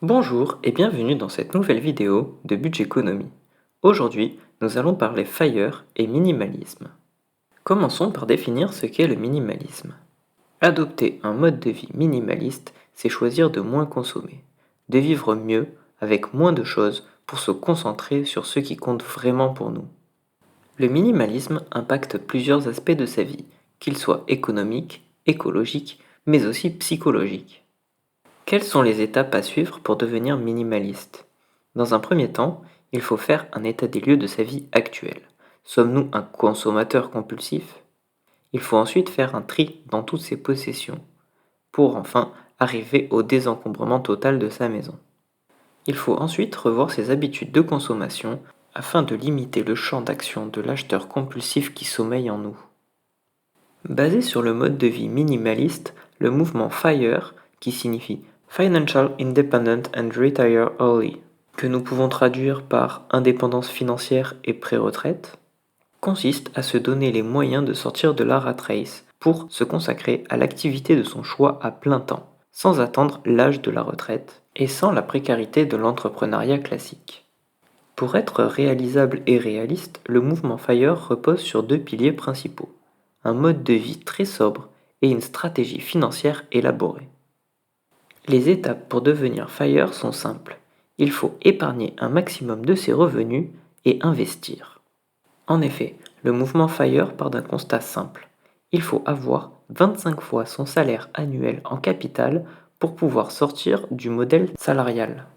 Bonjour et bienvenue dans cette nouvelle vidéo de Budgeconomie. Aujourd'hui, nous allons parler FIRE et minimalisme. Commençons par définir ce qu'est le minimalisme. Adopter un mode de vie minimaliste, c'est choisir de moins consommer, de vivre mieux avec moins de choses pour se concentrer sur ce qui compte vraiment pour nous. Le minimalisme impacte plusieurs aspects de sa vie, qu'ils soient économiques, écologiques, mais aussi psychologiques. Quelles sont les étapes à suivre pour devenir minimaliste? Dans un premier temps, il faut faire un état des lieux de sa vie actuelle. Sommes-nous un consommateur compulsif? Il faut ensuite faire un tri dans toutes ses possessions, pour enfin arriver au désencombrement total de sa maison. Il faut ensuite revoir ses habitudes de consommation afin de limiter le champ d'action de l'acheteur compulsif qui sommeille en nous. Basé sur le mode de vie minimaliste, le mouvement FIRE, qui signifie Financial Independent and Retire Early, que nous pouvons traduire par indépendance financière et pré-retraite, consiste à se donner les moyens de sortir de la rat race pour se consacrer à l'activité de son choix à plein temps, sans attendre l'âge de la retraite et sans la précarité de l'entrepreneuriat classique. Pour être réalisable et réaliste, le mouvement FIRE repose sur deux piliers principaux: un mode de vie très sobre et une stratégie financière élaborée. Les étapes pour devenir FIRE sont simples. Il faut épargner un maximum de ses revenus et investir. En effet, le mouvement FIRE part d'un constat simple. Il faut avoir 25 fois son salaire annuel en capital pour pouvoir sortir du modèle salarial.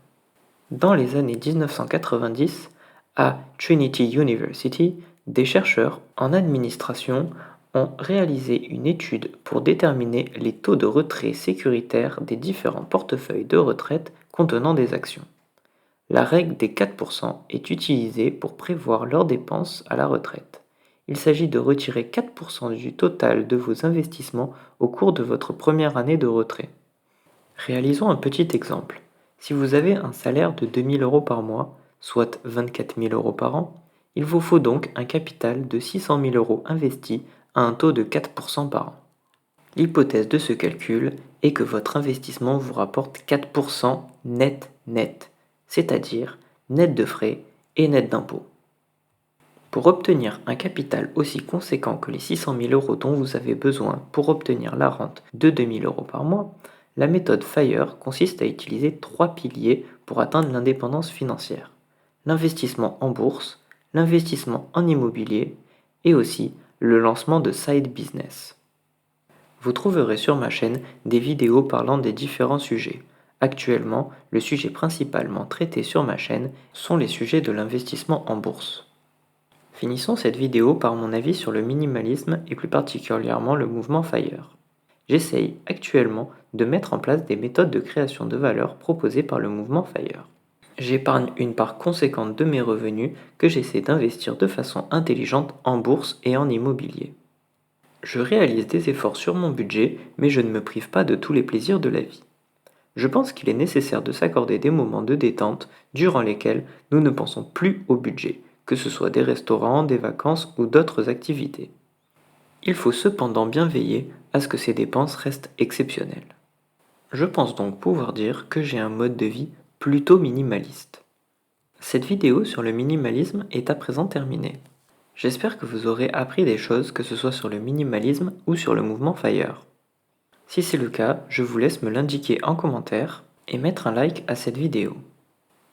Dans les années 1990, à Trinity University, des chercheurs en administration ont réalisé une étude pour déterminer les taux de retrait sécuritaires des différents portefeuilles de retraite contenant des actions. La règle des 4% est utilisée pour prévoir leurs dépenses à la retraite. Il s'agit de retirer 4% du total de vos investissements au cours de votre première année de retrait. Réalisons un petit exemple. Si vous avez un salaire de 2 000 euros par mois, soit 24 000 euros par an, il vous faut donc un capital de 600 000 euros investi à un taux de 4% par an. L'hypothèse de ce calcul est que votre investissement vous rapporte 4% net, c'est-à-dire net de frais et net d'impôts. Pour obtenir un capital aussi conséquent que les 600 000 euros dont vous avez besoin pour obtenir la rente de 2 000 euros par mois, la méthode FIRE consiste à utiliser trois piliers pour atteindre l'indépendance financière: l'investissement en bourse, l'investissement en immobilier et aussi le lancement de side business. Vous trouverez sur ma chaîne des vidéos parlant des différents sujets. Actuellement, le sujet principalement traité sur ma chaîne sont les sujets de l'investissement en bourse. Finissons cette vidéo par mon avis sur le minimalisme et plus particulièrement le mouvement FIRE. J'essaye actuellement de mettre en place des méthodes de création de valeur proposées par le mouvement FIRE. J'épargne une part conséquente de mes revenus que j'essaie d'investir de façon intelligente en bourse et en immobilier. Je réalise des efforts sur mon budget, mais je ne me prive pas de tous les plaisirs de la vie. Je pense qu'il est nécessaire de s'accorder des moments de détente durant lesquels nous ne pensons plus au budget, que ce soit des restaurants, des vacances ou d'autres activités. Il faut cependant bien veiller à ce que ces dépenses restent exceptionnelles. Je pense donc pouvoir dire que j'ai un mode de vie plutôt minimaliste. Cette vidéo sur le minimalisme est à présent terminée. J'espère que vous aurez appris des choses, que ce soit sur le minimalisme ou sur le mouvement FIRE. Si c'est le cas, je vous laisse me l'indiquer en commentaire et mettre un like à cette vidéo.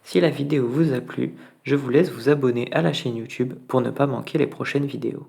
Si la vidéo vous a plu, je vous laisse vous abonner à la chaîne YouTube pour ne pas manquer les prochaines vidéos.